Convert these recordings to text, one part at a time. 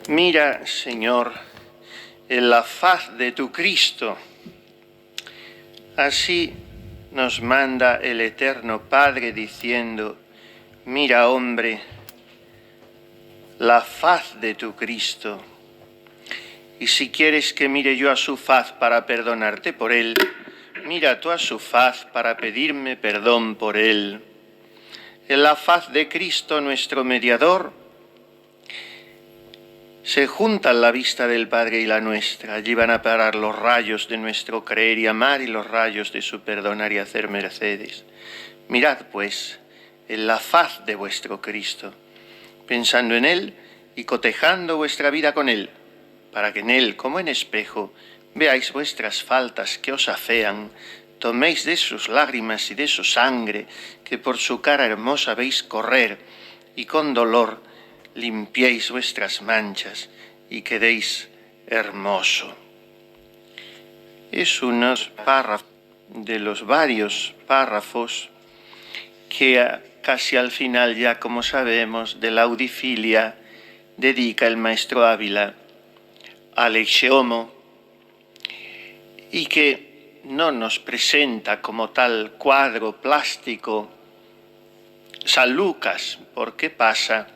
Mira, Señor, en la faz de tu Cristo. Así nos manda el Eterno Padre diciendo: mira, hombre, la faz de tu Cristo. Y si quieres que mire yo a su faz para perdonarte por él, mira tú a su faz para pedirme perdón por él. En la faz de Cristo, nuestro mediador, se juntan la vista del Padre y la nuestra. Allí van a parar los rayos de nuestro creer y amar y los rayos de su perdonar y hacer mercedes. Mirad, pues, en la faz de vuestro Cristo, pensando en Él y cotejando vuestra vida con Él, para que en Él, como en espejo, veáis vuestras faltas que os afean, toméis de sus lágrimas y de su sangre, que por su cara hermosa veis correr, y con dolor limpiéis vuestras manchas y quedéis hermoso. Es unos párrafos de los varios párrafos que casi al final, ya como sabemos, de la Audifilia dedica el maestro Ávila al Ecce-Homo, y que no nos presenta como tal cuadro plástico San Lucas, porque pasa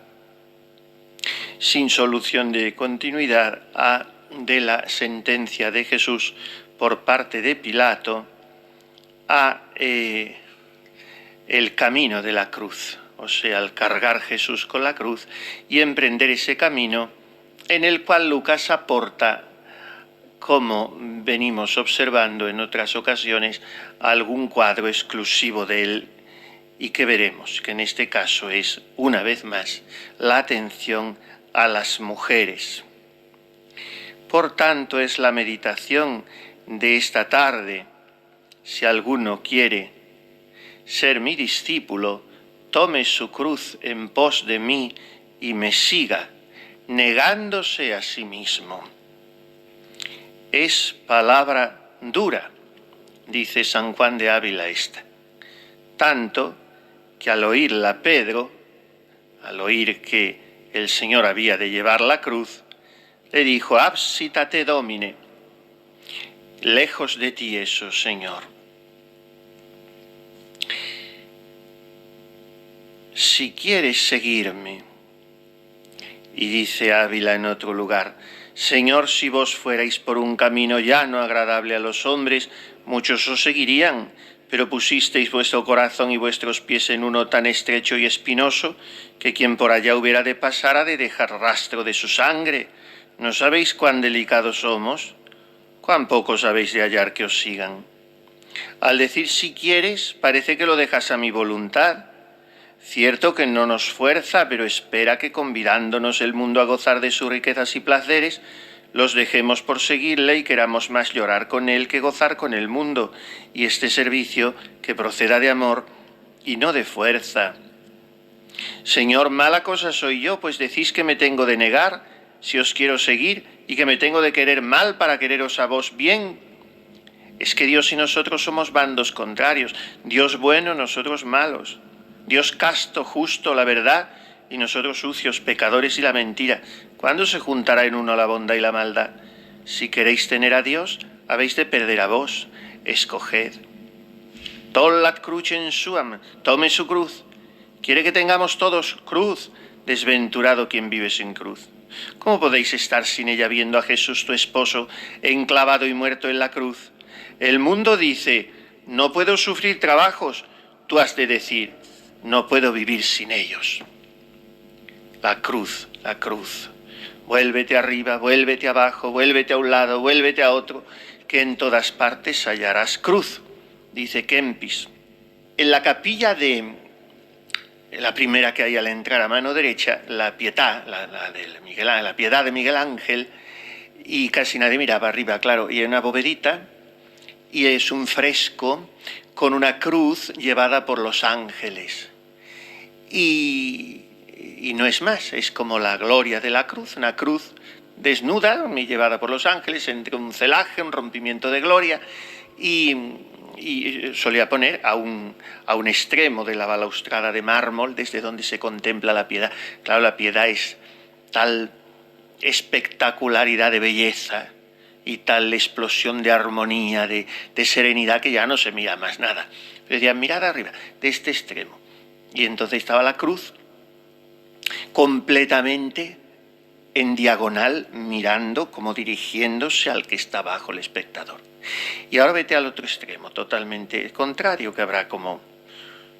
sin solución de continuidad de la sentencia de Jesús por parte de Pilato a el camino de la cruz, o sea, al cargar Jesús con la cruz y emprender ese camino en el cual Lucas aporta, como venimos observando en otras ocasiones, algún cuadro exclusivo de él, y que veremos que en este caso es, una vez más, la atención a las mujeres. Por tanto, es la meditación de esta tarde. Si alguno quiere ser mi discípulo, tome su cruz en pos de mí y me siga, negándose a sí mismo. Es palabra dura, dice San Juan de Ávila esta, tanto que al oírla Pedro, al oír que el Señor había de llevar la cruz, le dijo: absítate, Domine, lejos de ti eso, Señor. Si quieres seguirme, y dice Ávila en otro lugar: Señor, si vos fuerais por un camino llano, agradable a los hombres, muchos os seguirían, pero pusisteis vuestro corazón y vuestros pies en uno tan estrecho y espinoso, que quien por allá hubiera de pasar ha de dejar rastro de su sangre. ¿No sabéis cuán delicados somos? ¿Cuán pocos habéis de hallar que os sigan? Al decir si quieres, parece que lo dejas a mi voluntad. Cierto que no nos fuerza, pero espera que, convidándonos el mundo a gozar de sus riquezas y placeres, los dejemos por seguirle y queramos más llorar con él que gozar con el mundo, y este servicio que proceda de amor y no de fuerza. Señor, mala cosa soy yo, pues decís que me tengo de negar si os quiero seguir, y que me tengo de querer mal para quereros a vos bien. Es que Dios y nosotros somos bandos contrarios, Dios bueno, nosotros malos. Dios casto, justo, la verdad, y nosotros sucios, pecadores y la mentira. ¿Cuándo se juntará en uno la bondad y la maldad? Si queréis tener a Dios, habéis de perder a vos. Escoged. Tollat crucem suam, tome su cruz. ¿Quiere que tengamos todos cruz? Desventurado quien vive sin cruz. ¿Cómo podéis estar sin ella viendo a Jesús tu esposo enclavado y muerto en la cruz? El mundo dice: no puedo sufrir trabajos. Tú has de decir: no puedo vivir sin ellos. La cruz, la cruz. Vuélvete arriba, vuélvete abajo, vuélvete a un lado, vuélvete a otro, que en todas partes hallarás cruz, dice Kempis. En la capilla la primera que hay al entrar a mano derecha, la Pietà, la Piedad de Miguel Ángel, y casi nadie miraba arriba, claro, y hay una bovedita, y es un fresco con una cruz llevada por los ángeles. Y no es más, es como la gloria de la cruz, una cruz desnuda, llevada por los ángeles, entre un celaje, un rompimiento de gloria, y solía poner a un extremo de la balaustrada de mármol desde donde se contempla la piedad. Claro, la piedad es tal espectacularidad de belleza y tal explosión de armonía, de serenidad, que ya no se mira más nada. Decían, mirad arriba, de este extremo. Y entonces estaba la cruz completamente en diagonal, mirando, como dirigiéndose al que está abajo, el espectador. Y ahora vete al otro extremo, totalmente contrario, que habrá como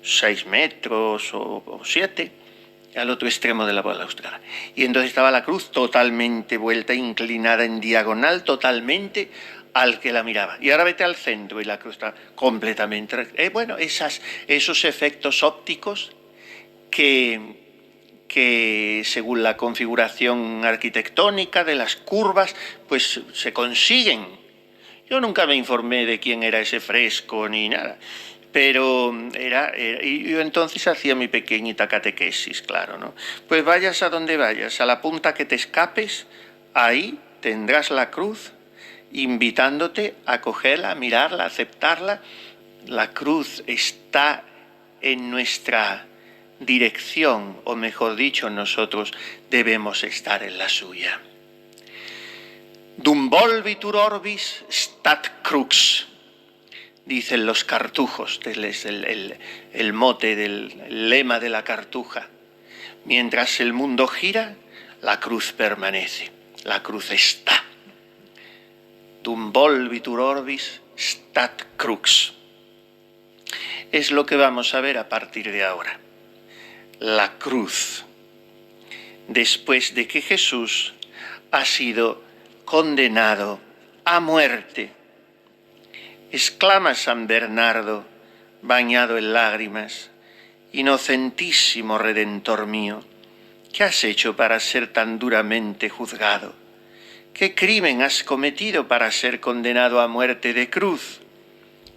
6 metros o 7, al otro extremo de la balaustrada. Y entonces estaba la cruz totalmente vuelta, inclinada en diagonal, totalmente al que la miraba. Y ahora vete al centro y la cruz está completamente... bueno, esos efectos ópticos que según la configuración arquitectónica de las curvas, pues se consiguen. Yo nunca me informé de quién era ese fresco ni nada, pero y yo entonces hacía mi pequeñita catequesis, claro, ¿no? Pues vayas a donde vayas, a la punta que te escapes, ahí tendrás la cruz invitándote a cogerla, a mirarla, a aceptarla. La cruz está en nuestra dirección, o mejor dicho, nosotros debemos estar en la suya. Dum volvitur orbis stat crux, dicen los cartujos, es el mote del lema de la cartuja. Mientras el mundo gira, la cruz permanece, la cruz está. Dum volvitur orbis stat crux. Es lo que vamos a ver a partir de ahora. La cruz, después de que Jesús ha sido condenado a muerte. Exclama San Bernardo, bañado en lágrimas, inocentísimo Redentor mío, ¿qué has hecho para ser tan duramente juzgado? ¿Qué crimen has cometido para ser condenado a muerte de cruz?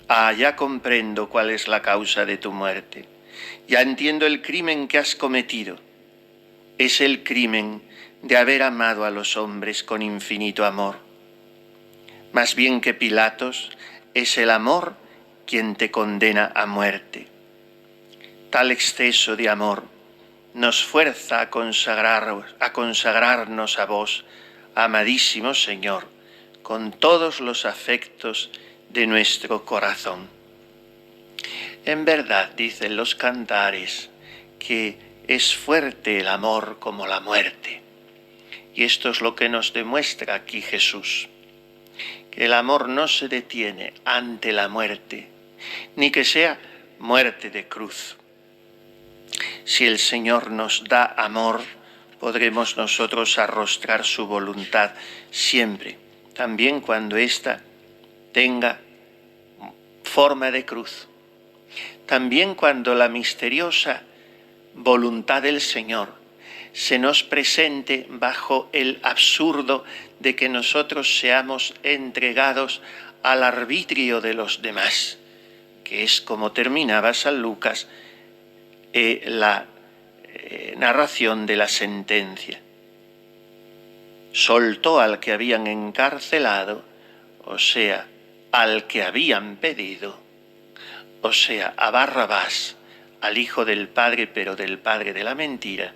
Ah, ya comprendo cuál es la causa de tu muerte. Ya entiendo el crimen que has cometido. Es el crimen de haber amado a los hombres con infinito amor. Más bien que Pilatos, es el amor quien te condena a muerte. Tal exceso de amor nos fuerza a consagrarnos a vos, amadísimo Señor, con todos los afectos de nuestro corazón. En verdad, dicen los cantares, que es fuerte el amor como la muerte. Y esto es lo que nos demuestra aquí Jesús, que el amor no se detiene ante la muerte, ni que sea muerte de cruz. Si el Señor nos da amor, podremos nosotros arrostrar su voluntad siempre, también cuando ésta tenga forma de cruz. También cuando la misteriosa voluntad del Señor se nos presente bajo el absurdo de que nosotros seamos entregados al arbitrio de los demás, que es como terminaba San Lucas la narración de la sentencia. Soltó al que habían encarcelado, o sea, al que habían pedido, o sea, a Barrabás, al hijo del Padre, pero del Padre de la mentira,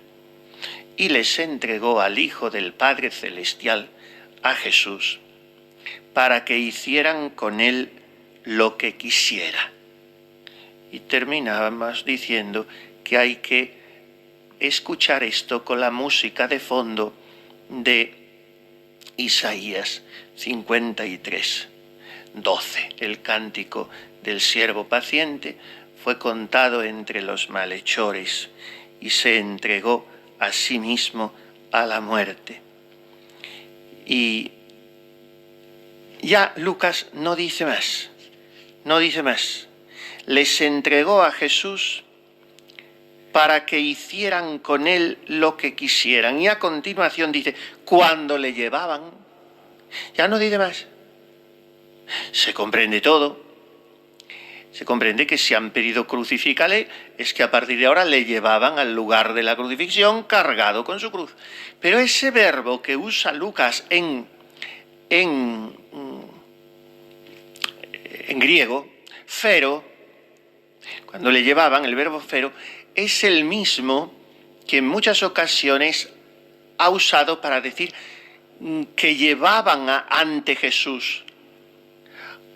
y les entregó al Hijo del Padre Celestial, a Jesús, para que hicieran con él lo que quisiera. Y terminábamos diciendo que hay que escuchar esto con la música de fondo de Isaías 53, 12. El cántico del siervo paciente fue contado entre los malhechores y se entregó a sí mismo a la muerte. Y ya Lucas no dice más. Les entregó a Jesús para que hicieran con él lo que quisieran. Y a continuación dice, cuando le llevaban, ya no dice más. Se comprende todo. Se comprende que si han pedido crucifícale, es que a partir de ahora le llevaban al lugar de la crucifixión cargado con su cruz. Pero ese verbo que usa Lucas en griego, fero, cuando le llevaban, el verbo fero, es el mismo que en muchas ocasiones ha usado para decir que llevaban ante Jesús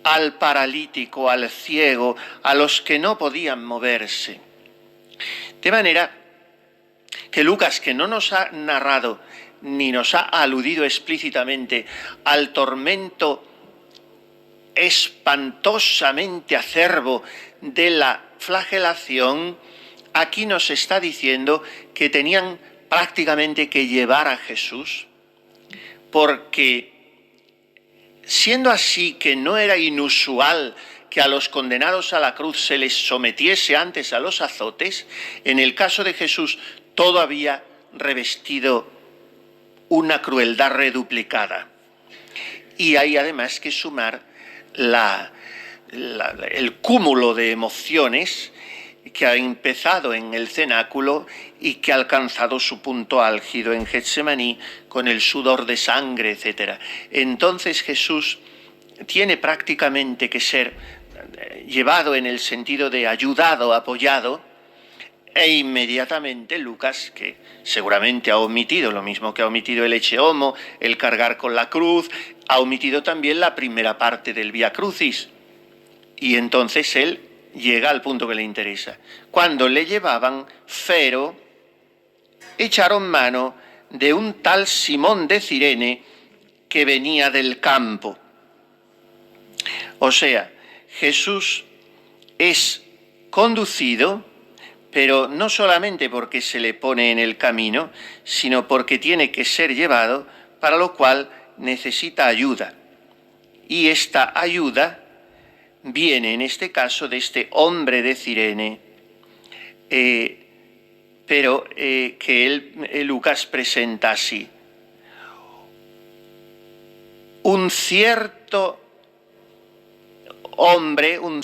al paralítico, al ciego, a los que no podían moverse. De manera que Lucas, que no nos ha narrado ni nos ha aludido explícitamente al tormento espantosamente acerbo de la flagelación, aquí nos está diciendo que tenían prácticamente que llevar a Jesús, porque siendo así que no era inusual que a los condenados a la cruz se les sometiese antes a los azotes, en el caso de Jesús todo había revestido una crueldad reduplicada. Y hay además que sumar el cúmulo de emociones que ha empezado en el cenáculo y que ha alcanzado su punto álgido en Getsemaní con el sudor de sangre, etc. Entonces Jesús tiene prácticamente que ser llevado en el sentido de ayudado, apoyado, e inmediatamente Lucas, que seguramente ha omitido, lo mismo que ha omitido el Ecce Homo, el cargar con la cruz, ha omitido también la primera parte del Vía Crucis. Y entonces él llega al punto que le interesa. Cuando le llevaban, Fero, echaron mano de un tal Simón de Cirene que venía del campo. O sea, Jesús es conducido, pero no solamente porque se le pone en el camino, sino porque tiene que ser llevado, para lo cual necesita ayuda. Y esta ayuda viene en este caso de este hombre de Cirene, pero que Lucas presenta así. Un cierto hombre, un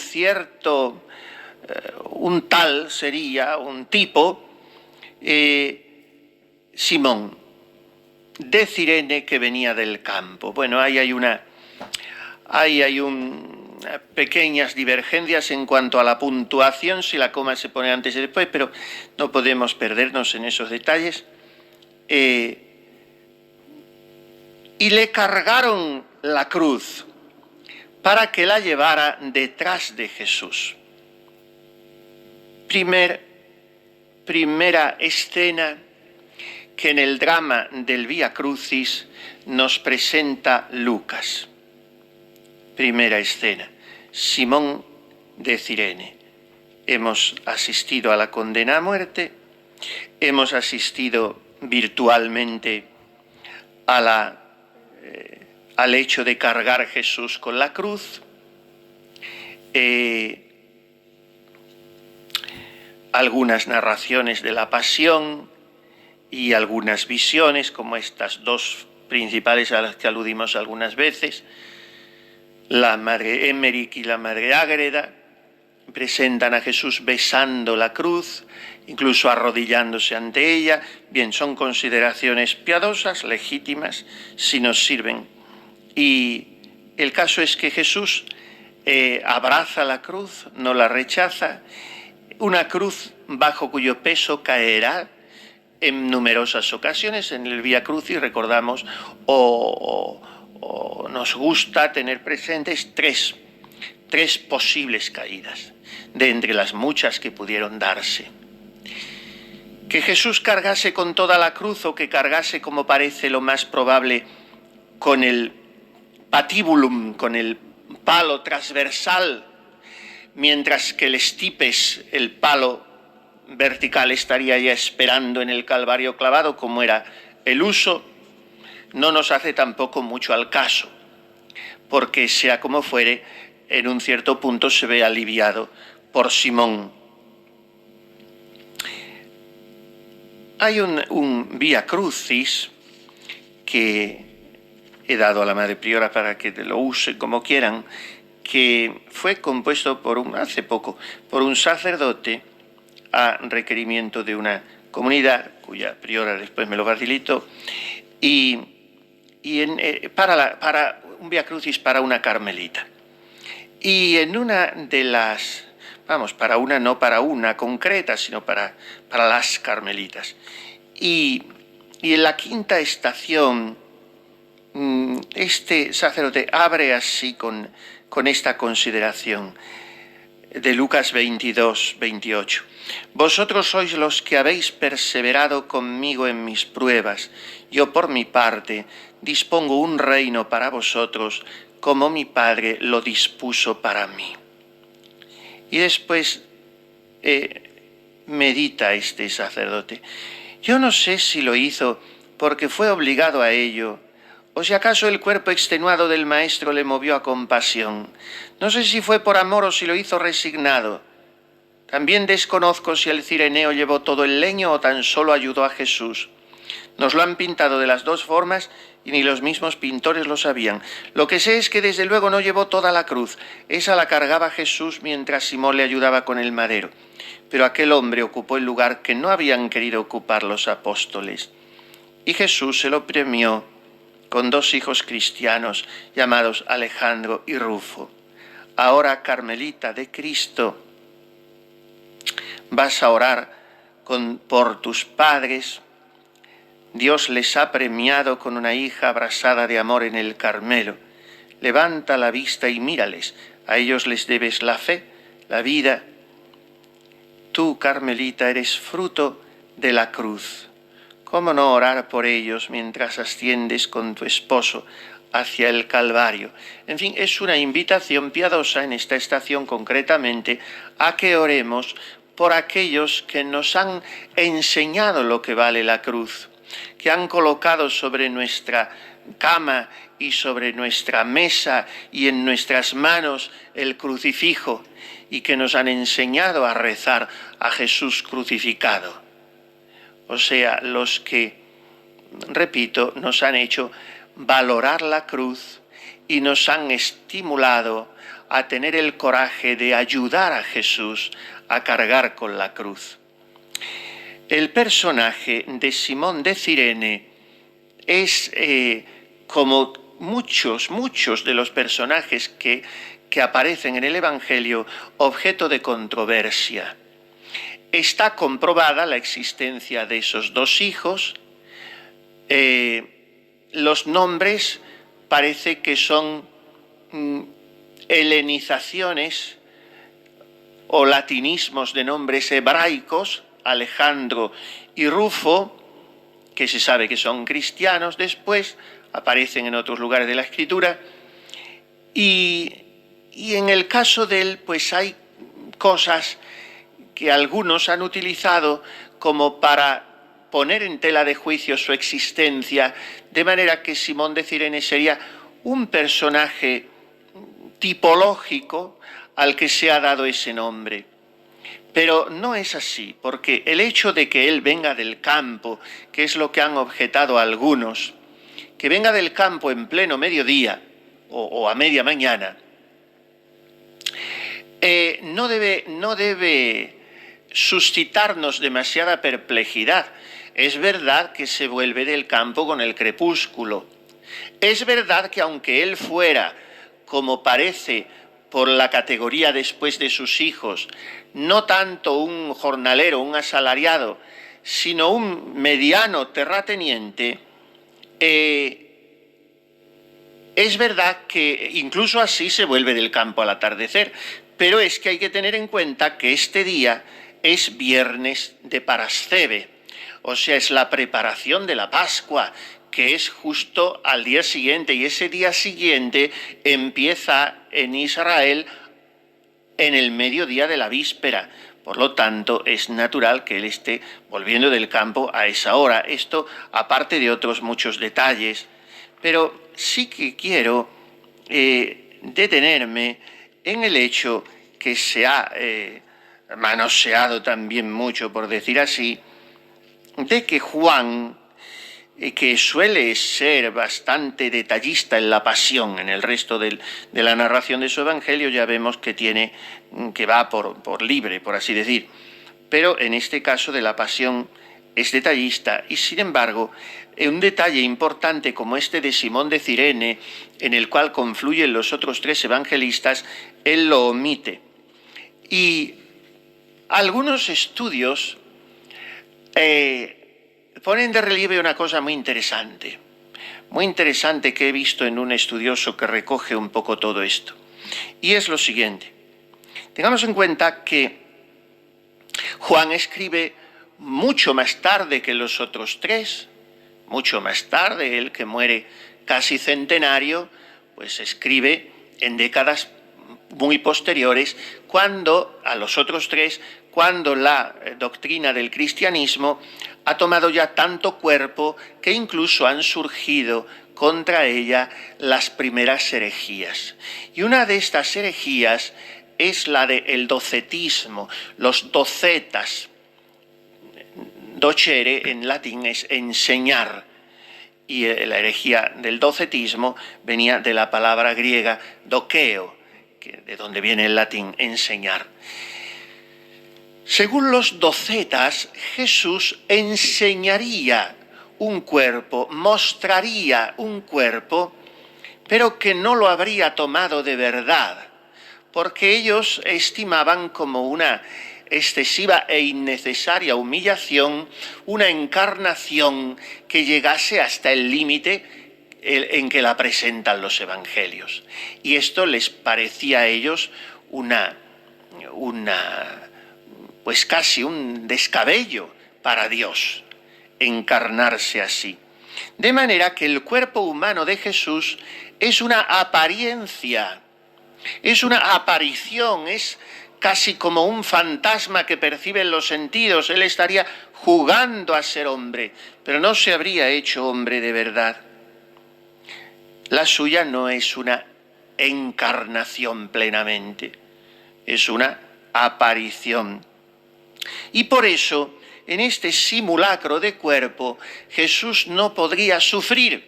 tal sería, un tipo, Simón, de Cirene, que venía del campo. Bueno, ahí hay pequeñas divergencias en cuanto a la puntuación, si la coma se pone antes y después, pero no podemos perdernos en esos detalles. Y le cargaron la cruz para que la llevara detrás de Jesús. Primera escena que en el drama del Vía Crucis nos presenta Lucas. Primera escena, Simón de Cirene. Hemos asistido a la condena a muerte, hemos asistido virtualmente al hecho de cargar Jesús con la cruz, algunas narraciones de la pasión y algunas visiones, como estas dos principales a las que aludimos algunas veces. La madre Emmerich y la madre Ágreda presentan a Jesús besando la cruz, incluso arrodillándose ante ella. Bien, son consideraciones piadosas, legítimas, si nos sirven. Y el caso es que Jesús abraza la cruz, no la rechaza, una cruz bajo cuyo peso caerá en numerosas ocasiones. En el Vía Crucis recordamos o nos gusta tener presentes tres posibles caídas de entre las muchas que pudieron darse. Que Jesús cargase con toda la cruz, o que cargase, como parece lo más probable, con el patibulum, con el palo transversal, mientras que el stipes, el palo vertical, estaría ya esperando en el Calvario clavado, como era el uso, no nos hace tampoco mucho al caso, porque sea como fuere, en un cierto punto se ve aliviado por Simón. Hay un Vía Crucis que he dado a la Madre Priora para que lo use como quieran, que fue compuesto hace poco por un sacerdote a requerimiento de una comunidad, cuya priora después me lo facilitó, para un Vía Crucis para una carmelita. Y en una de las, no para una concreta, sino para las carmelitas. Y en la quinta estación este sacerdote abre así con esta consideración de Lucas 22, 28. Vosotros sois los que habéis perseverado conmigo en mis pruebas. Yo por mi parte dispongo un reino para vosotros, como mi Padre lo dispuso para mí. Y después medita este sacerdote. Yo no sé si lo hizo porque fue obligado a ello, o si acaso el cuerpo extenuado del maestro le movió a compasión. No sé si fue por amor o si lo hizo resignado. También desconozco si el cireneo llevó todo el leño o tan solo ayudó a Jesús. Nos lo han pintado de las dos formas y ni los mismos pintores lo sabían. Lo que sé es que desde luego no llevó toda la cruz. Esa la cargaba Jesús mientras Simón le ayudaba con el madero. Pero aquel hombre ocupó el lugar que no habían querido ocupar los apóstoles. Y Jesús se lo premió con dos hijos cristianos llamados Alejandro y Rufo. Ahora, Carmelita de Cristo, vas a orar por tus padres. Dios les ha premiado con una hija abrasada de amor en el Carmelo. Levanta la vista y mírales. A ellos les debes la fe, la vida. Tú, Carmelita, eres fruto de la cruz. ¿Cómo no orar por ellos mientras asciendes con tu esposo hacia el Calvario? En fin, es una invitación piadosa en esta estación concretamente a que oremos por aquellos que nos han enseñado lo que vale la cruz, que han colocado sobre nuestra cama y sobre nuestra mesa y en nuestras manos el crucifijo y que nos han enseñado a rezar a Jesús crucificado. O sea, los que, repito, nos han hecho valorar la cruz y nos han estimulado a tener el coraje de ayudar a Jesús a cargar con la cruz. El personaje de Simón de Cirene es, como muchos de los personajes que aparecen en el Evangelio, objeto de controversia. Está comprobada la existencia de esos dos hijos. Los nombres parece que son helenizaciones o latinismos de nombres hebraicos, Alejandro y Rufo, que se sabe que son cristianos, después aparecen en otros lugares de la Escritura, y en el caso de él, pues hay cosas que algunos han utilizado como para poner en tela de juicio su existencia, de manera que Simón de Cirene sería un personaje tipológico al que se ha dado ese nombre. Pero no es así, porque el hecho de que él venga del campo, que es lo que han objetado algunos, que venga del campo en pleno mediodía o a media mañana, no debe suscitarnos demasiada perplejidad. Es verdad que se vuelve del campo con el crepúsculo. Es verdad que aunque él fuera, como parece por la categoría después de sus hijos, no tanto un jornalero, un asalariado, sino un mediano terrateniente, es verdad que incluso así se vuelve del campo al atardecer, pero es que hay que tener en cuenta que este día es viernes de Parasceve, o sea, es la preparación de la Pascua, que es justo al día siguiente, y ese día siguiente empieza en Israel en el mediodía de la víspera. Por lo tanto, es natural que él esté volviendo del campo a esa hora. Esto aparte de otros muchos detalles. Pero sí que quiero detenerme en el hecho que se ha manoseado también mucho, por decir así, de que Juan, que suele ser bastante detallista en la pasión, en el resto de la narración de su evangelio ya vemos que va por libre, por así decir. Pero en este caso de la pasión es detallista y, sin embargo, un detalle importante como este de Simón de Cirene, en el cual confluyen los otros tres evangelistas, él lo omite. Y algunos estudios ponen de relieve una cosa muy interesante, muy interesante que he visto en un estudioso que recoge un poco todo esto. Y es lo siguiente. Tengamos en cuenta que Juan escribe mucho más tarde que los otros tres, mucho más tarde, él que muere casi centenario, pues escribe en décadas muy posteriores, cuando a los otros tres, cuando la doctrina del cristianismo ha tomado ya tanto cuerpo que incluso han surgido contra ella las primeras herejías. Y una de estas herejías es la del docetismo, los docetas. Docere en latín es enseñar, y la herejía del docetismo venía de la palabra griega dokeo, de donde viene el latín enseñar. Según los docetas, Jesús enseñaría un cuerpo, mostraría un cuerpo, pero que no lo habría tomado de verdad, porque ellos estimaban como una excesiva e innecesaria humillación una encarnación que llegase hasta el límite en que la presentan los evangelios. Y esto les parecía a ellos pues casi un descabello para Dios, encarnarse así. De manera que el cuerpo humano de Jesús es una apariencia, es una aparición, es casi como un fantasma que perciben los sentidos. Él estaría jugando a ser hombre, pero no se habría hecho hombre de verdad. La suya no es una encarnación plenamente, es una aparición. Y por eso, en este simulacro de cuerpo, Jesús no podría sufrir,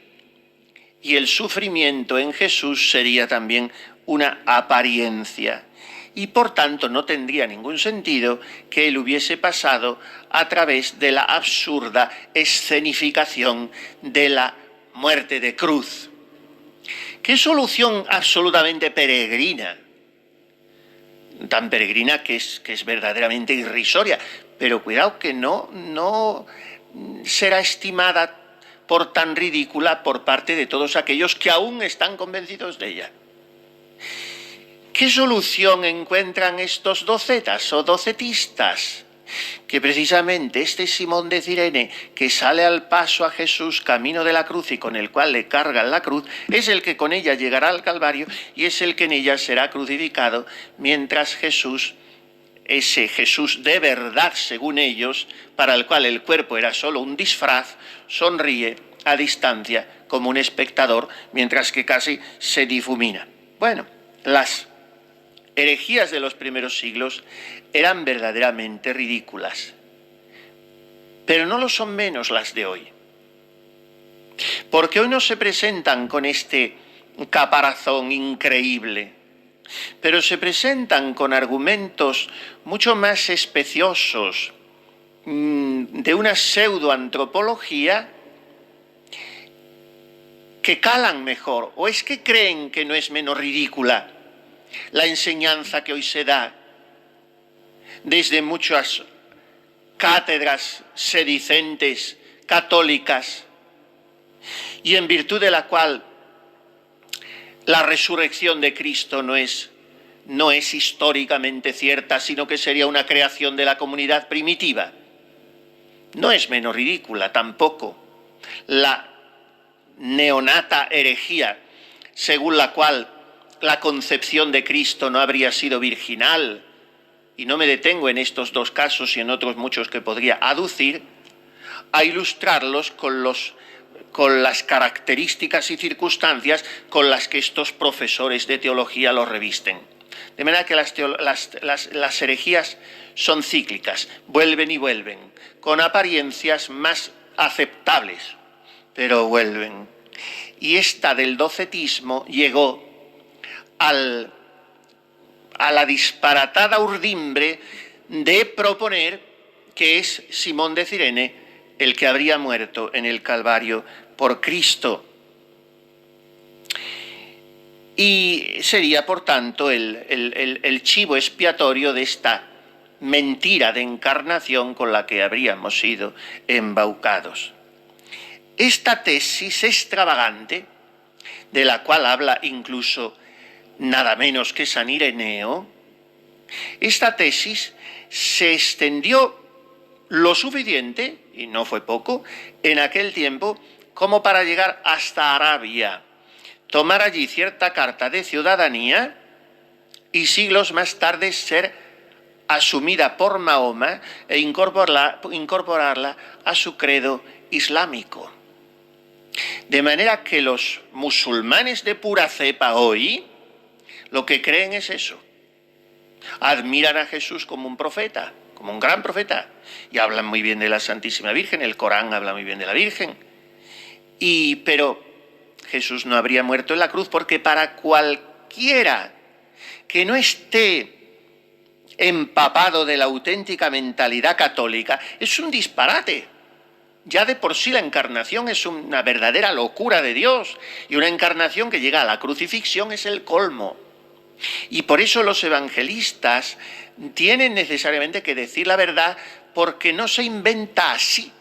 y el sufrimiento en Jesús sería también una apariencia. Y por tanto no tendría ningún sentido que él hubiese pasado a través de la absurda escenificación de la muerte de cruz. ¡Qué solución absolutamente peregrina! Tan peregrina que es verdaderamente irrisoria, pero cuidado que no será estimada por tan ridícula por parte de todos aquellos que aún están convencidos de ella. ¿Qué solución encuentran estos docetas o docetistas? Que precisamente este Simón de Cirene, que sale al paso a Jesús camino de la cruz y con el cual le cargan la cruz, es el que con ella llegará al Calvario y es el que en ella será crucificado, mientras Jesús, ese Jesús de verdad según ellos, para el cual el cuerpo era solo un disfraz, sonríe a distancia como un espectador, mientras que casi se difumina. Bueno, las herejías de los primeros siglos eran verdaderamente ridículas, pero no lo son menos las de hoy, porque hoy no se presentan con este caparazón increíble, pero se presentan con argumentos mucho más especiosos, de una pseudoantropología que calan mejor. ¿O es que creen que no es menos ridícula la enseñanza que hoy se da desde muchas cátedras sedicentes católicas, y en virtud de la cual la resurrección de Cristo no es históricamente cierta, sino que sería una creación de la comunidad primitiva? No es menos ridícula tampoco la neonata herejía según la cual la concepción de Cristo no habría sido virginal, y no me detengo en estos dos casos y en otros muchos que podría aducir, a ilustrarlos con las características y circunstancias con las que estos profesores de teología los revisten. De manera que las herejías son cíclicas, vuelven y vuelven, con apariencias más aceptables, pero vuelven. Y esta del docetismo llegó a la disparatada urdimbre de proponer que es Simón de Cirene el que habría muerto en el Calvario por Cristo. Y sería, por tanto, el chivo expiatorio de esta mentira de encarnación con la que habríamos sido embaucados. esta tesis extravagante, de la cual habla incluso nada menos que San Ireneo, esta tesis se extendió lo suficiente, y no fue poco, en aquel tiempo, como para llegar hasta Arabia, tomar allí cierta carta de ciudadanía y siglos más tarde ser asumida por Mahoma e incorporarla a su credo islámico. De manera que los musulmanes de pura cepa hoy lo que creen es eso. Admiran a Jesús como un profeta, como un gran profeta, y hablan muy bien de la Santísima Virgen, el Corán habla muy bien de la Virgen. Pero Jesús no habría muerto en la cruz, porque para cualquiera que no esté empapado de la auténtica mentalidad católica, es un disparate. Ya de por sí la encarnación es una verdadera locura de Dios, y una encarnación que llega a la crucifixión es el colmo. Y por eso los evangelistas tienen necesariamente que decir la verdad, porque no se inventa así.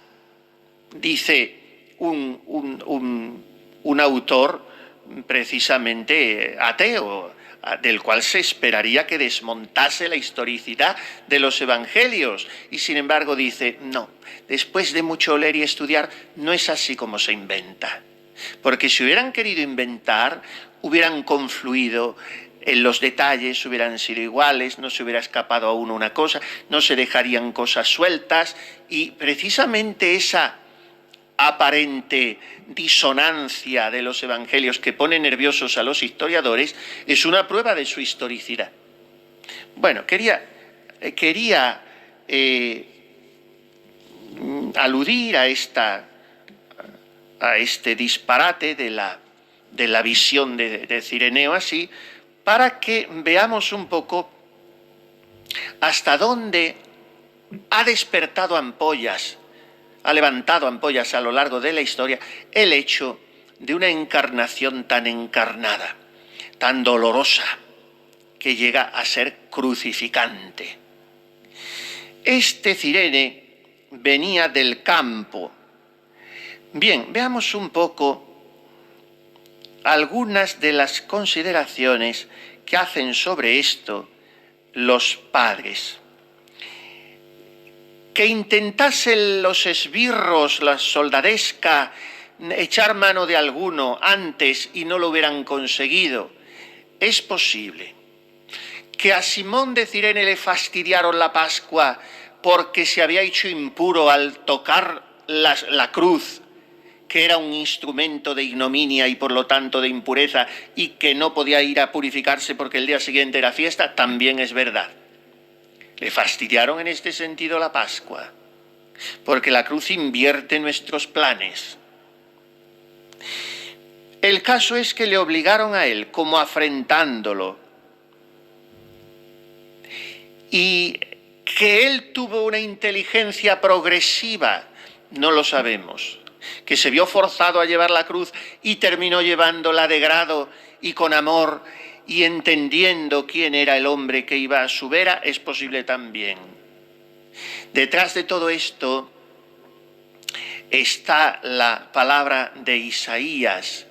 Dice un autor precisamente ateo, del cual se esperaría que desmontase la historicidad de los evangelios, y sin embargo dice, no, después de mucho leer y estudiar, no es así como se inventa. Porque si hubieran querido inventar, hubieran confluido en los detalles, hubieran sido iguales, no se hubiera escapado a uno una cosa, no se dejarían cosas sueltas, y precisamente esa aparente disonancia de los evangelios que pone nerviosos a los historiadores es una prueba de su historicidad. Bueno, quería aludir a este disparate de la visión de Cireneo así, para que veamos un poco hasta dónde ha despertado ampollas, ha levantado ampollas a lo largo de la historia el hecho de una encarnación tan encarnada, tan dolorosa, que llega a ser crucificante. Este Cirene venía del campo. Bien, veamos un poco algunas de las consideraciones que hacen sobre esto los padres. Que intentasen los esbirros, la soldadesca, echar mano de alguno antes y no lo hubieran conseguido, es posible. Que a Simón de Cirene le fastidiaron la Pascua porque se había hecho impuro al tocar la cruz, que era un instrumento de ignominia y por lo tanto de impureza, y que no podía ir a purificarse porque el día siguiente era fiesta, también es verdad. Le fastidiaron en este sentido la Pascua, porque la cruz invierte nuestros planes. El caso es que le obligaron a él, como afrentándolo, y que él tuvo una inteligencia progresiva, no lo sabemos. Que se vio forzado a llevar la cruz y terminó llevándola de grado y con amor y entendiendo quién era el hombre que iba a su vera, es posible también. Detrás de todo esto está la palabra de Isaías,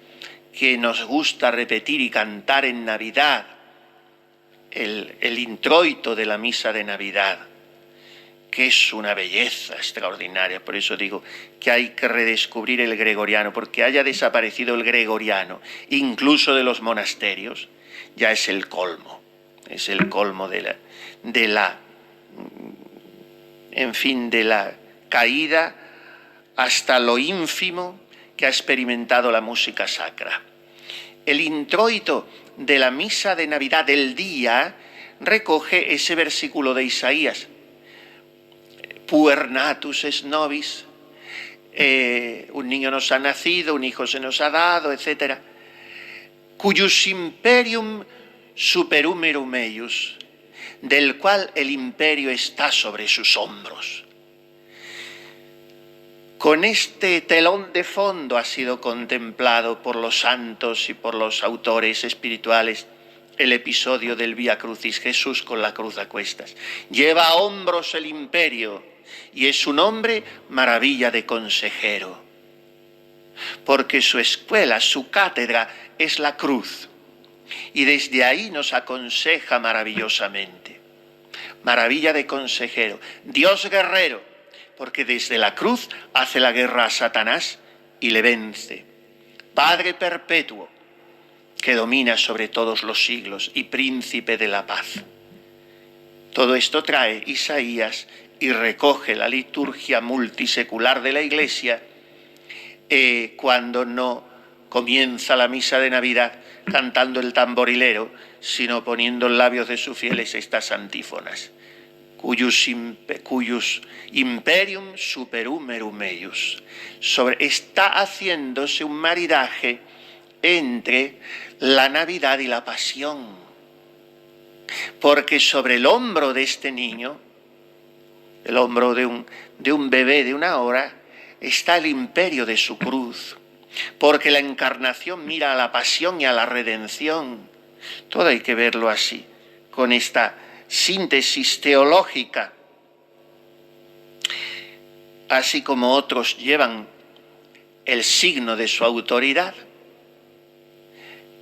que nos gusta repetir y cantar en Navidad, el introito de la misa de Navidad, que es una belleza extraordinaria. Por eso digo que hay que redescubrir el gregoriano, porque haya desaparecido el gregoriano, incluso de los monasterios, ya es el colmo de la caída hasta lo ínfimo que ha experimentado la música sacra. El introito de la misa de Navidad del día recoge ese versículo de Isaías, puer natus es nobis, un niño nos ha nacido, un hijo se nos ha dado, etc., cuius imperium superumerum eius, del cual el imperio está sobre sus hombros. Con este telón de fondo ha sido contemplado por los santos y por los autores espirituales el episodio del Vía Crucis, Jesús con la cruz a cuestas. Lleva a hombros el imperio y es un hombre maravilla de consejero. porque su escuela, su cátedra es la cruz. Y desde ahí nos aconseja maravillosamente. Maravilla de consejero, Dios guerrero, porque desde la cruz hace la guerra a Satanás y le vence. Padre perpetuo, que domina sobre todos los siglos y príncipe de la paz. Todo esto trae Isaías y recoge la liturgia multisecular de la Iglesia cuando no comienza la misa de Navidad cantando el tamborilero, sino poniendo en labios de sus fieles estas antífonas. Cuyus imperium superum erum eius. Está haciéndose un maridaje entre la Navidad y la Pasión. Porque sobre el hombro de este niño, el hombro de un bebé de una hora, está el imperio de su cruz. Porque la encarnación mira a la pasión y a la redención. Todo hay que verlo así, con esta síntesis teológica. Así como otros llevan el signo de su autoridad,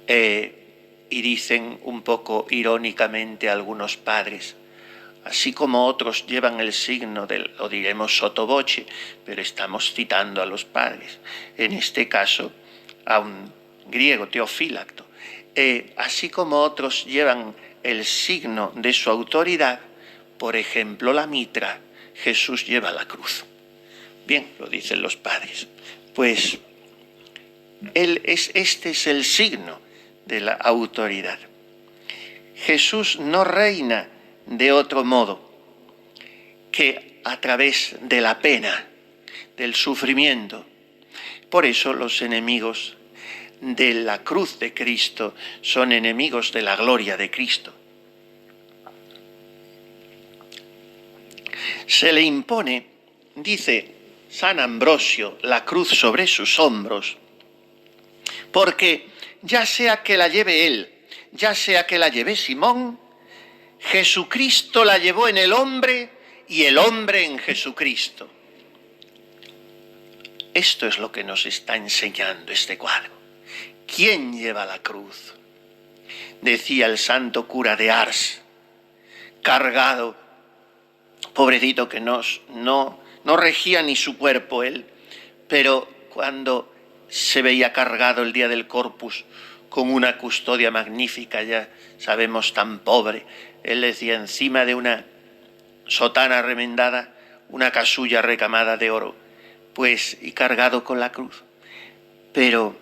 y dicen un poco irónicamente algunos padres, así como otros llevan el signo lo diremos sotto voce, pero estamos citando a los padres, en este caso a un griego, Teofílacto, así como otros llevan el signo de su autoridad, por ejemplo la mitra, Jesús lleva la cruz. Bien, lo dicen los padres. Pues este es el signo de la autoridad. Jesús no reina de otro modo que a través de la pena, del sufrimiento. Por eso los enemigos de la cruz de Cristo son enemigos de la gloria de Cristo. Se le impone, dice San Ambrosio, la cruz sobre sus hombros, porque ya sea que la lleve él, ya sea que la lleve Simón, Jesucristo la llevó en el hombre y el hombre en Jesucristo. Esto es lo que nos está enseñando este cuadro. ¿Quién lleva la cruz? Decía el santo cura de Ars, cargado, pobrecito que no regía ni su cuerpo él, pero cuando se veía cargado el día del Corpus con una custodia magnífica, ya sabemos tan pobre, él decía encima de una sotana remendada, una casulla recamada de oro, pues y cargado con la cruz. Pero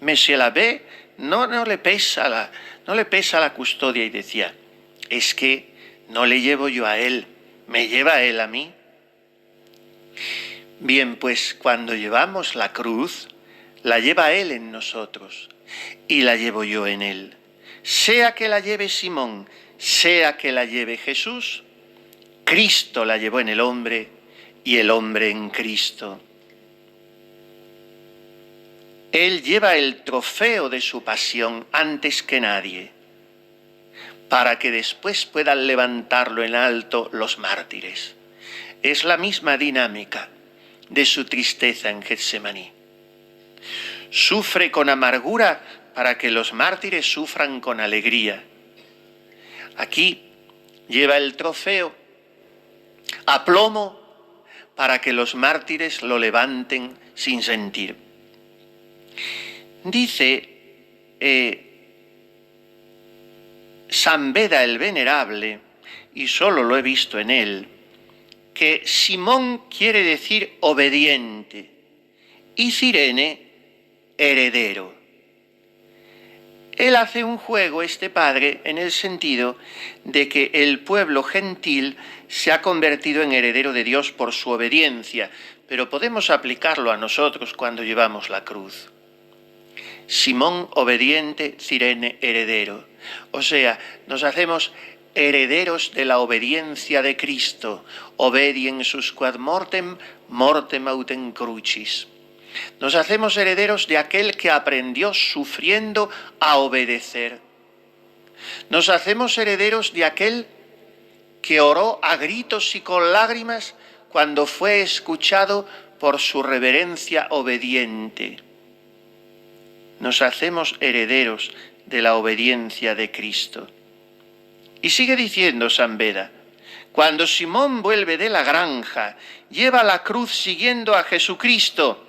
Monsieur l'abbé no le pesa la custodia, y decía, es que no le llevo yo a él, me lleva él a mí. Bien, pues cuando llevamos la cruz, la lleva él en nosotros y la llevo yo en él. Sea que la lleve Simón, sea que la lleve Jesús, Cristo la llevó en el hombre y el hombre en Cristo. Él lleva el trofeo de su pasión antes que nadie, para que después puedan levantarlo en alto los mártires. Es la misma dinámica de su tristeza en Getsemaní. Sufre con amargura para que los mártires sufran con alegría. Aquí lleva el trofeo a plomo para que los mártires lo levanten sin sentir. Dice San Beda el Venerable, y solo lo he visto en él, que Simón quiere decir obediente y Cirene heredero. Él hace un juego, este padre, en el sentido de que el pueblo gentil se ha convertido en heredero de Dios por su obediencia, pero podemos aplicarlo a nosotros cuando llevamos la cruz. Simón obediente, Cirene heredero. O sea, nos hacemos herederos de la obediencia de Cristo. Obediens quad mortem, mortem autem crucis. Nos hacemos herederos de aquel que aprendió sufriendo a obedecer. Nos hacemos herederos de aquel que oró a gritos y con lágrimas cuando fue escuchado por su reverencia obediente. Nos hacemos herederos de la obediencia de Cristo. Y sigue diciendo San Beda: cuando Simón vuelve de la granja, lleva la cruz siguiendo a Jesucristo,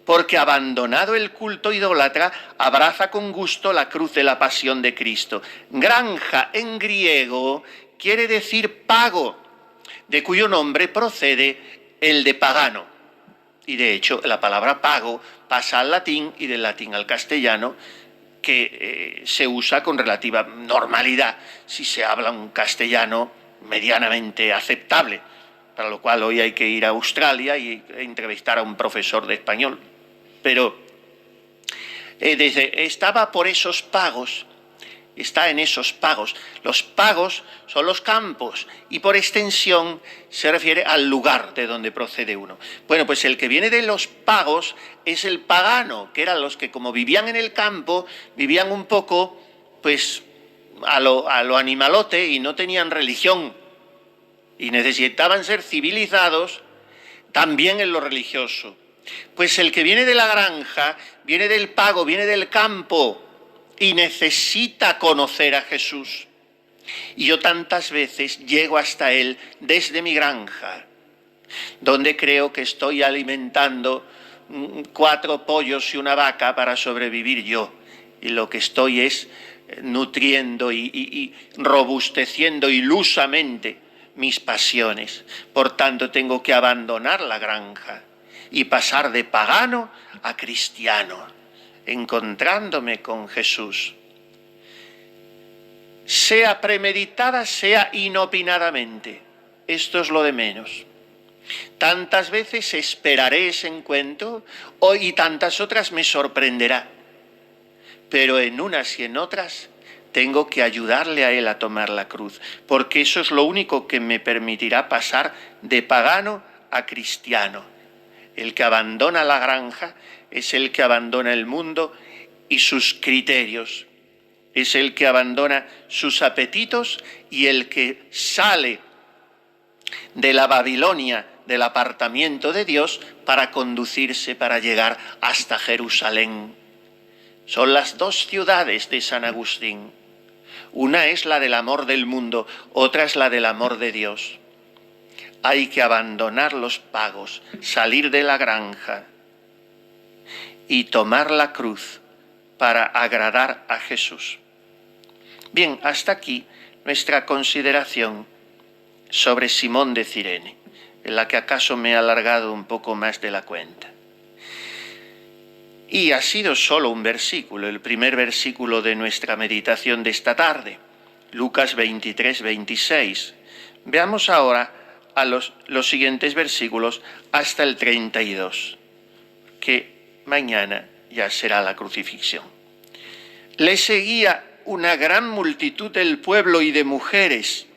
porque abandonado el culto idólatra, abraza con gusto la cruz de la pasión de Cristo. Granja en griego quiere decir pago, de cuyo nombre procede el de pagano. Y de hecho la palabra pago pasa al latín y del latín al castellano, que se usa con relativa normalidad si se habla un castellano medianamente aceptable, para lo cual hoy hay que ir a Australia y entrevistar a un profesor de español. Pero estaba por esos pagos, está en esos pagos. Los pagos son los campos y por extensión se refiere al lugar de donde procede uno. Bueno, pues el que viene de los pagos es el pagano, que eran los que, como vivían en el campo, vivían un poco pues a lo animalote y no tenían religión y necesitaban ser civilizados también en lo religioso. Pues el que viene de la granja, viene del pago, viene del campo y necesita conocer a Jesús. Y yo tantas veces llego hasta Él desde mi granja, donde creo que estoy alimentando 4 pollos y una vaca para sobrevivir yo. Y lo que estoy es nutriendo y robusteciendo ilusamente mis pasiones. Por tanto, tengo que abandonar la granja y pasar de pagano a cristiano, encontrándome con Jesús. Sea premeditada, sea inopinadamente, esto es lo de menos. Tantas veces esperaré ese encuentro y tantas otras me sorprenderá, pero en unas y en otras tengo que ayudarle a Él a tomar la cruz, porque eso es lo único que me permitirá pasar de pagano a cristiano. El que abandona la granja es el que abandona el mundo y sus criterios, es el que abandona sus apetitos y el que sale de la Babilonia, del apartamiento de Dios, para conducirse, para llegar hasta Jerusalén. Son las 2 ciudades de San Agustín. Una es la del amor del mundo, otra es la del amor de Dios. Hay que abandonar los pagos, salir de la granja y tomar la cruz para agradar a Jesús. Bien, hasta aquí nuestra consideración sobre Simón de Cirene, en la que acaso me he alargado un poco más de la cuenta. Y ha sido solo un versículo, el primer versículo de nuestra meditación de esta tarde, Lucas 23, 26. Veamos ahora a los siguientes versículos hasta el 32, que mañana ya será la crucifixión. Le seguía una gran multitud del pueblo y de mujeres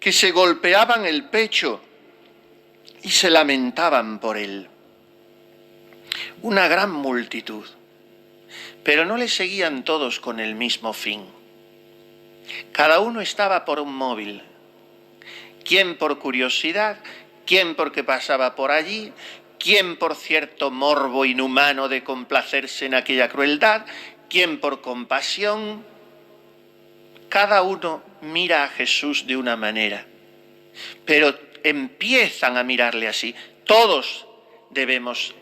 que se golpeaban el pecho y se lamentaban por él. Una gran multitud, pero no le seguían todos con el mismo fin. Cada uno estaba por un móvil. Quién por curiosidad, quién porque pasaba por allí, quién por cierto morbo inhumano de complacerse en aquella crueldad, quién por compasión. Cada uno mira a Jesús de una manera, pero empiezan a mirarle así. Todos debemos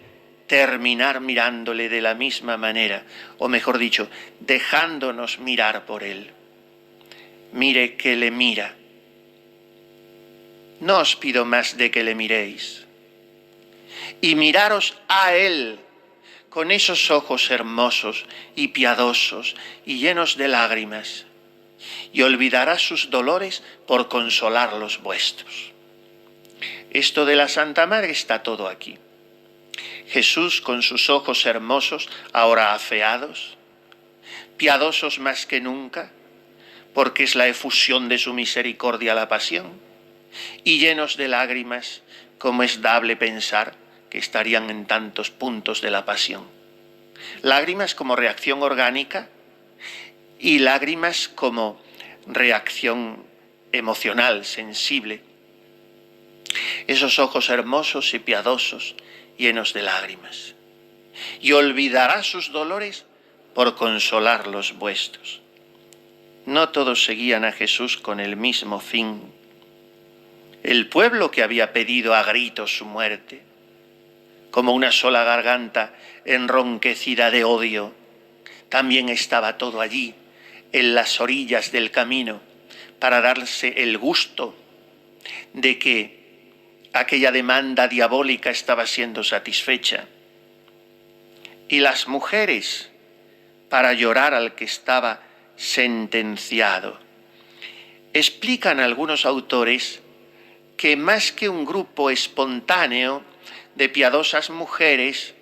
terminar mirándole de la misma manera, o mejor dicho, dejándonos mirar por él. Mire que le mira. No os pido más de que le miréis. Y miraros a Él con esos ojos hermosos y piadosos y llenos de lágrimas, y olvidará sus dolores por consolar los vuestros. Esto de la Santa Madre está todo aquí. Jesús con sus ojos hermosos, ahora afeados, piadosos más que nunca, porque es la efusión de su misericordia la pasión, y llenos de lágrimas, como es dable pensar que estarían en tantos puntos de la pasión. Lágrimas como reacción orgánica y lágrimas como reacción emocional, sensible. Esos ojos hermosos y piadosos llenos de lágrimas, y olvidará sus dolores por consolar los vuestros. No todos seguían a Jesús con el mismo fin. El pueblo que había pedido a gritos su muerte, como una sola garganta enronquecida de odio, también estaba todo allí, en las orillas del camino, para darse el gusto de que aquella demanda diabólica estaba siendo satisfecha. Y las mujeres, para llorar al que estaba sentenciado. Explican algunos autores que más que un grupo espontáneo de piadosas mujeres,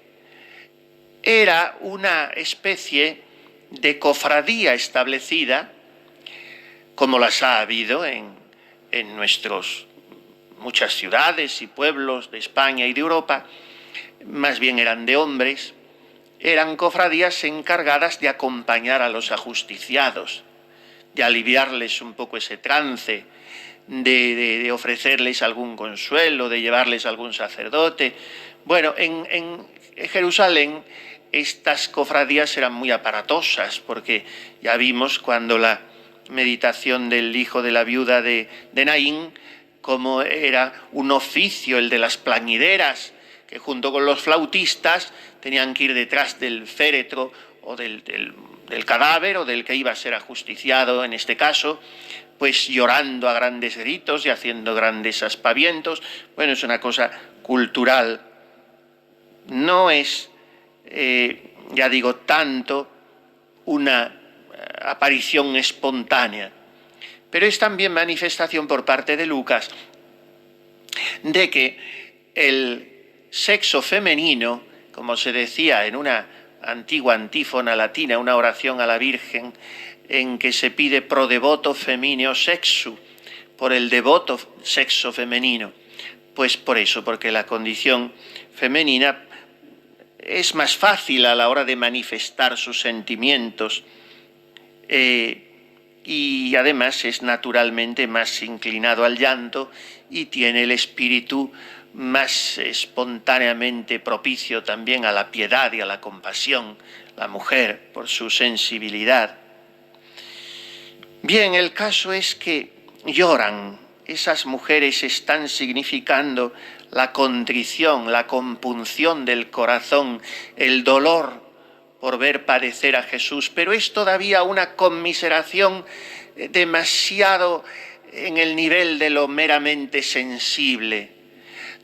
era una especie de cofradía establecida, como las ha habido en muchas ciudades y pueblos de España y de Europa. Más bien eran de hombres. Eran cofradías encargadas de acompañar a los ajusticiados, de aliviarles un poco ese trance, de ofrecerles algún consuelo, de llevarles a algún sacerdote. Bueno, en Jerusalén estas cofradías eran muy aparatosas, porque ya vimos cuando la meditación del hijo de la viuda de Naín, cómo era un oficio el de las plañideras, que junto con los flautistas tenían que ir detrás del féretro o del cadáver o del que iba a ser ajusticiado en este caso, pues llorando a grandes gritos y haciendo grandes aspavientos. Bueno, es una cosa cultural. No es, ya digo, tanto una aparición espontánea, pero es también manifestación por parte de Lucas de que el sexo femenino, como se decía en una antigua antífona latina, una oración a la Virgen, en que se pide pro devoto femineo sexu, por el devoto sexo femenino, pues por eso, porque la condición femenina es más fácil a la hora de manifestar sus sentimientos, y además es naturalmente más inclinado al llanto y tiene el espíritu más espontáneamente propicio también a la piedad y a la compasión, la mujer, por su sensibilidad. Bien, el caso es que lloran. Esas mujeres están significando la contrición, la compunción del corazón, el dolor por ver padecer a Jesús, pero es todavía una conmiseración demasiado en el nivel de lo meramente sensible.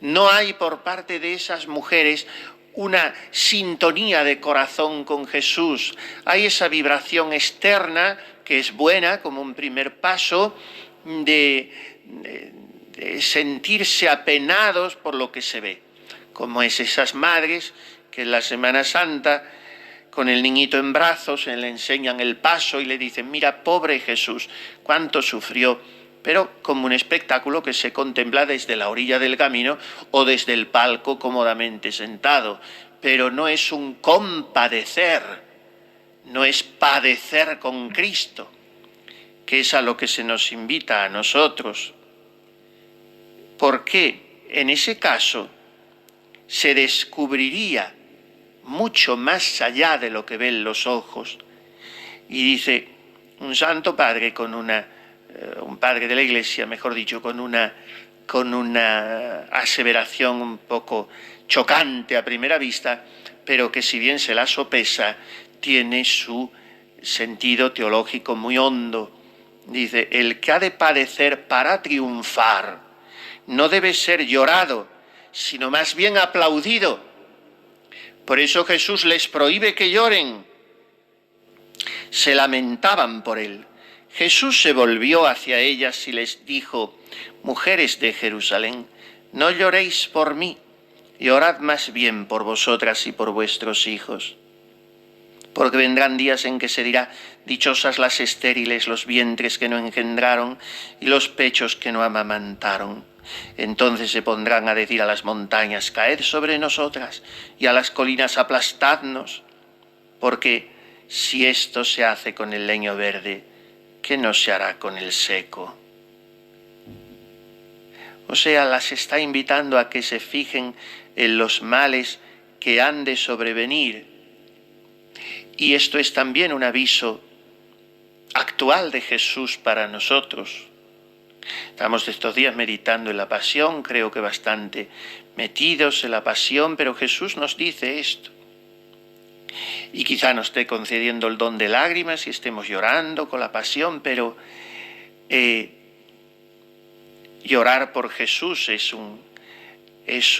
No hay por parte de esas mujeres una sintonía de corazón con Jesús. Hay esa vibración externa que es buena como un primer paso de sentirse apenados por lo que se ve, como es esas madres que en la Semana Santa con el niñito en brazos le enseñan el paso y le dicen: mira, pobre Jesús, cuánto sufrió, pero como un espectáculo que se contempla desde la orilla del camino o desde el palco cómodamente sentado, pero no es un compadecer, no es padecer con Cristo, que es a lo que se nos invita a nosotros. Porque en ese caso se descubriría mucho más allá de lo que ven los ojos. Y dice un santo padre un padre de la Iglesia, mejor dicho, con una aseveración un poco chocante a primera vista, pero que si bien se la sopesa, tiene su sentido teológico muy hondo. Dice: el que ha de padecer para triunfar no debe ser llorado, sino más bien aplaudido. Por eso Jesús les prohíbe que lloren. Se lamentaban por él. Jesús se volvió hacia ellas y les dijo: mujeres de Jerusalén, no lloréis por mí, llorad más bien por vosotras y por vuestros hijos. Porque vendrán días en que se dirá: dichosas las estériles, los vientres que no engendraron y los pechos que no amamantaron. Entonces se pondrán a decir a las montañas: caed sobre nosotras, y a las colinas: aplastadnos. Porque si esto se hace con el leño verde, ¿qué no se hará con el seco? O sea, las está invitando a que se fijen en los males que han de sobrevenir. Y esto es también un aviso actual de Jesús para nosotros. Estamos estos días meditando en la pasión, creo que bastante metidos en la pasión, pero Jesús nos dice esto. Y quizá nos esté concediendo el don de lágrimas y estemos llorando con la pasión, pero llorar por Jesús es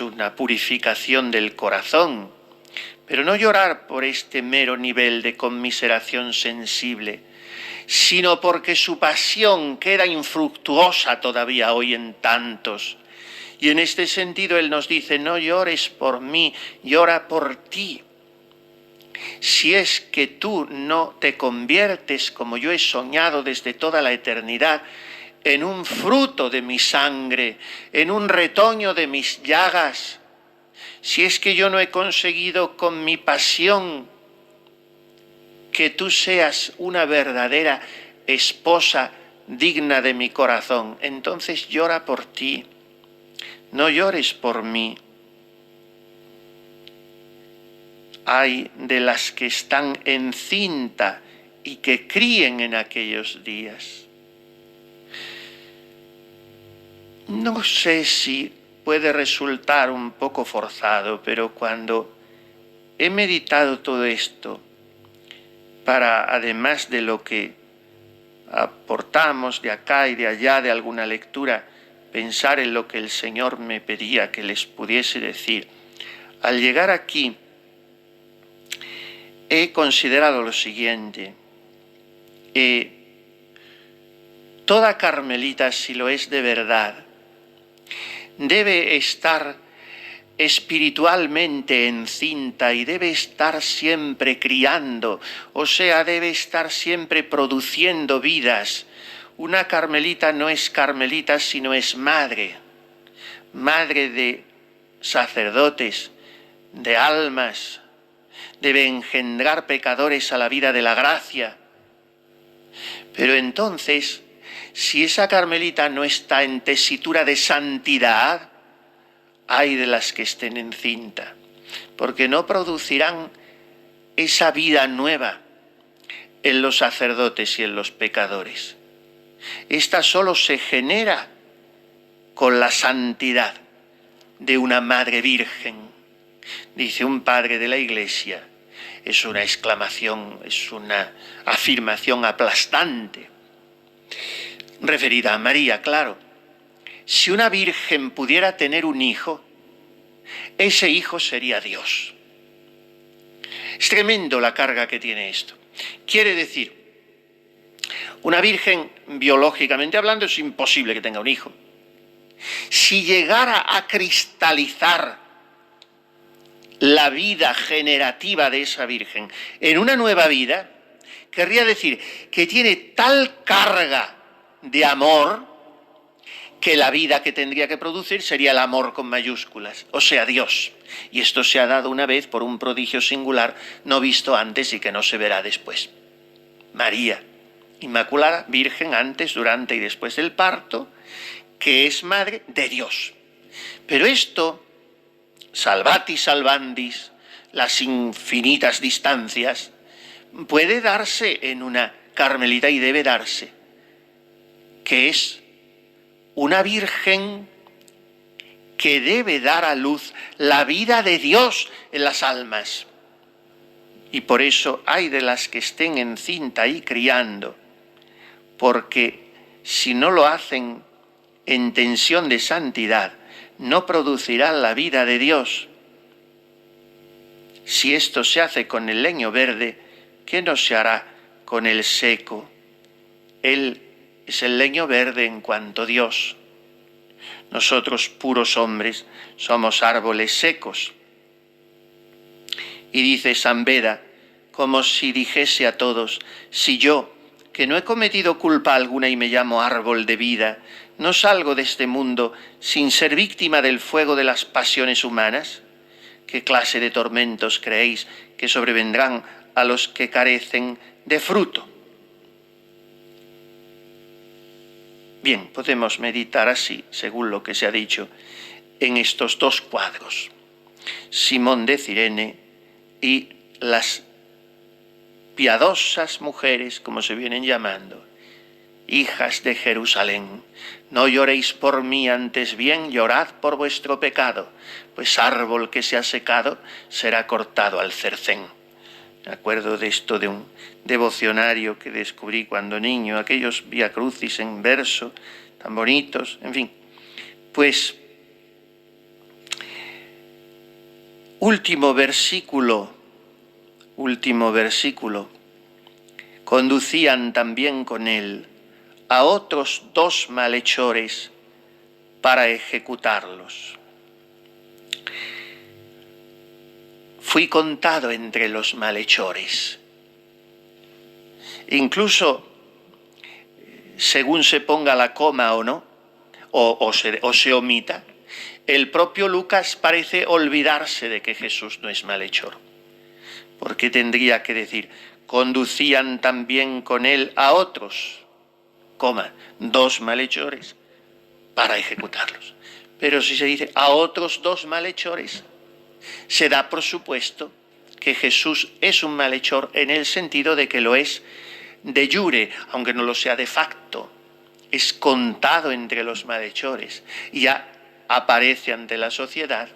una purificación del corazón, pero no llorar por este mero nivel de conmiseración sensible, sino porque su pasión queda infructuosa todavía hoy en tantos. Y en este sentido Él nos dice, no llores por mí, llora por ti. Si es que tú no te conviertes, como yo he soñado desde toda la eternidad, en un fruto de mi sangre, en un retoño de mis llagas, si es que yo no he conseguido con mi pasión que tú seas una verdadera esposa digna de mi corazón, entonces llora por ti, no llores por mí. Ay de las que están encinta y que críen en aquellos días. No sé si puede resultar un poco forzado, pero cuando he meditado todo esto, para, además de lo que aportamos de acá y de allá de alguna lectura, pensar en lo que el Señor me pedía que les pudiese decir, al llegar aquí he considerado lo siguiente. Toda carmelita, si lo es de verdad, debe estar espiritualmente encinta y debe estar siempre criando, o sea, debe estar siempre produciendo vidas. Una carmelita no es carmelita, sino es madre, madre de sacerdotes, de almas, debe engendrar pecadores a la vida de la gracia. Pero entonces, si esa carmelita no está en tesitura de santidad, ay de las que estén encinta, porque no producirán esa vida nueva en los sacerdotes y en los pecadores. Esta solo se genera con la santidad de una madre virgen. Dice un padre de la Iglesia, es una exclamación, es una afirmación aplastante, referida a María, claro. Si una virgen pudiera tener un hijo, ese hijo sería Dios. Es tremendo la carga que tiene esto. Quiere decir, una virgen, biológicamente hablando, es imposible que tenga un hijo. Si llegara a cristalizar la vida generativa de esa virgen en una nueva vida, querría decir que tiene tal carga de amor que la vida que tendría que producir sería el amor con mayúsculas, o sea, Dios. Y esto se ha dado una vez por un prodigio singular no visto antes y que no se verá después. María, Inmaculada, Virgen antes, durante y después del parto, que es madre de Dios. Pero esto, salvati salvandis, las infinitas distancias, puede darse en una carmelita y debe darse, que es una virgen que debe dar a luz la vida de Dios en las almas. Y por eso hay de las que estén encinta y criando, porque si no lo hacen en tensión de santidad, no producirán la vida de Dios. Si esto se hace con el leño verde, ¿qué no se hará con el seco? Él es el leño verde en cuanto Dios. Nosotros, puros hombres, somos árboles secos. Y dice San Beda, como si dijese a todos, si yo, que no he cometido culpa alguna y me llamo árbol de vida, no salgo de este mundo sin ser víctima del fuego de las pasiones humanas, ¿qué clase de tormentos creéis que sobrevendrán a los que carecen de fruto? Bien, podemos meditar así, según lo que se ha dicho, en estos dos cuadros. Simón de Cirene y las piadosas mujeres, como se vienen llamando, hijas de Jerusalén. No lloréis por mí, antes bien llorad por vuestro pecado, pues árbol que se ha secado será cortado al cercén. Me acuerdo de esto de un devocionario que descubrí cuando niño, aquellos Vía Crucis en verso, tan bonitos, en fin. Pues, último versículo, conducían también con él a otros 2 malhechores para ejecutarlos. Fui contado entre los malhechores. Incluso, según se ponga la coma o no, o se omita, el propio Lucas parece olvidarse de que Jesús no es malhechor. ¿Por qué tendría que decir, conducían también con él a otros, 2 malhechores, para ejecutarlos? Pero si se dice a otros 2 malhechores, se da por supuesto que Jesús es un malhechor en el sentido de que lo es de jure, aunque no lo sea de facto. Es contado entre los malhechores y ya aparece ante la sociedad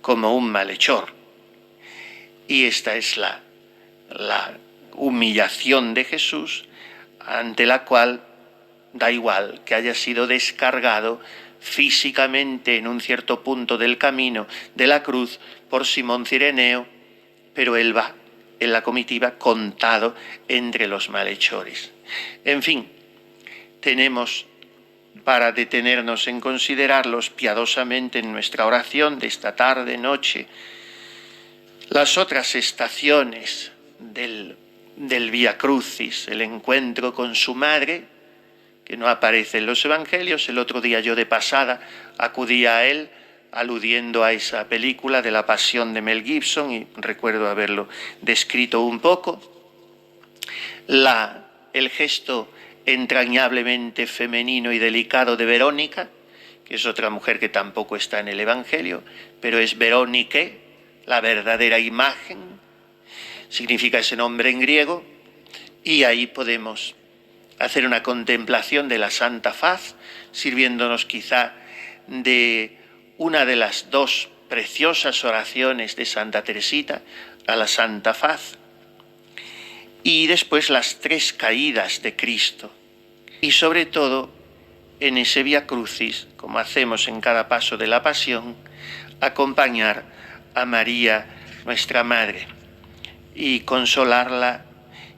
como un malhechor. Y esta es la humillación de Jesús, ante la cual da igual que haya sido descargado físicamente en un cierto punto del camino de la cruz por Simón Cireneo, pero él va en la comitiva contado entre los malhechores. En fin, tenemos para detenernos en considerarlos piadosamente en nuestra oración de esta tarde, noche, las otras estaciones del Vía Crucis, el encuentro con su madre, que no aparece en los evangelios. El otro día yo de pasada acudía a él aludiendo a esa película de la Pasión de Mel Gibson y recuerdo haberlo descrito un poco. El gesto entrañablemente femenino y delicado de Verónica, que es otra mujer que tampoco está en el evangelio, pero es Verónice, la verdadera imagen, significa ese nombre en griego, y ahí podemos hacer una contemplación de la Santa Faz, sirviéndonos quizá de una de las 2 preciosas oraciones de Santa Teresita, a la Santa Faz, y después las 3 caídas de Cristo, y sobre todo en ese Vía Crucis, como hacemos en cada paso de la Pasión, acompañar a María, nuestra Madre, y consolarla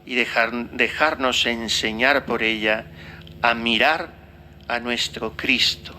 y dejarnos enseñar por ella a mirar a nuestro Cristo,